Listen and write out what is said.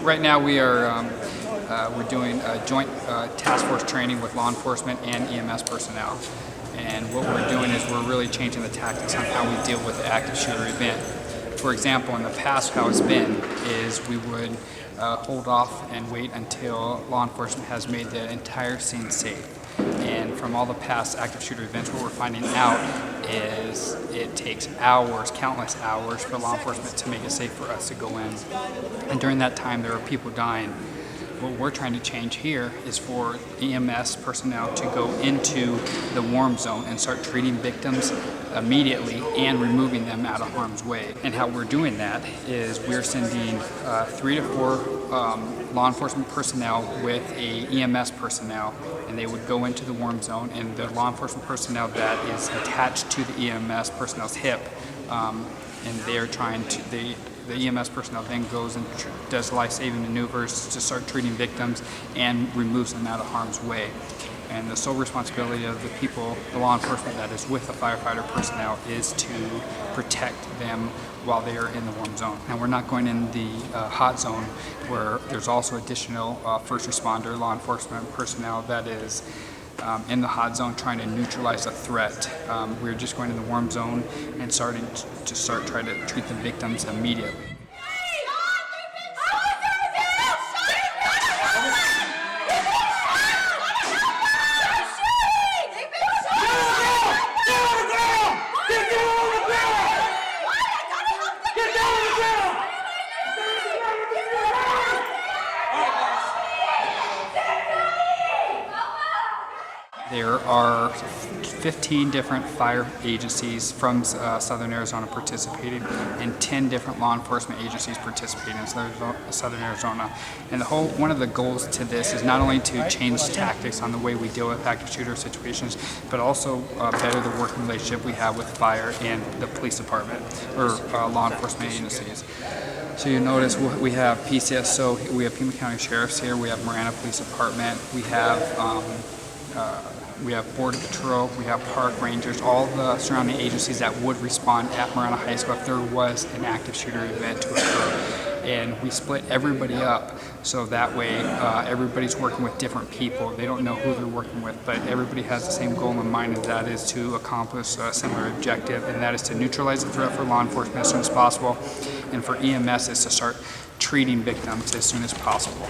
Right now we're doing a joint task force training with law enforcement and EMS personnel. And what we're doing is we're really changing the tactics on how we deal with the active shooter event. For example, in the past, how it's been is we would hold off and wait until law enforcement has made the entire scene safe. And from all the past active shooter events, what we're finding out is it takes hours, countless hours, for law enforcement to make it safe for us to go in. And during that time, there are people dying. What we're trying to change here is for EMS personnel to go into the warm zone and start treating victims immediately and removing them out of harm's way. And how we're doing that is we're sending 3 to 4 law enforcement personnel with a EMS personnel, and they would go into the warm zone, and the law enforcement personnel that is attached to the EMS personnel's hip, and they're trying to, the EMS personnel then goes and does life-saving maneuvers to start treating victims and removes them out of harm's way. And the sole responsibility of the people, the law enforcement that is with the firefighter personnel, is to protect them while they are in the warm zone. And we're not going in the hot zone where there's also additional first responder law enforcement personnel that is in the hot zone trying to neutralize a threat. We're just going in the warm zone and starting to try to treat the victims immediately. There are 15 different fire agencies from Southern Arizona participating, and 10 different law enforcement agencies participating in Southern Arizona. And one of the goals to this is not only to change tactics on the way we deal with active shooter situations, but also better the working relationship we have with fire and the police department, or law enforcement agencies. So you notice we have PCSO, we have Pima County Sheriffs here, we have Marana Police Department, we have Border Patrol, we have Park Rangers, all the surrounding agencies that would respond at Marana High School if there was an active shooter event to occur. And we split everybody up so that way everybody's working with different people. They don't know who they're working with, but everybody has the same goal in mind, and that is to accomplish a similar objective, and that is to neutralize the threat for law enforcement as soon as possible, and for EMS is to start treating victims as soon as possible.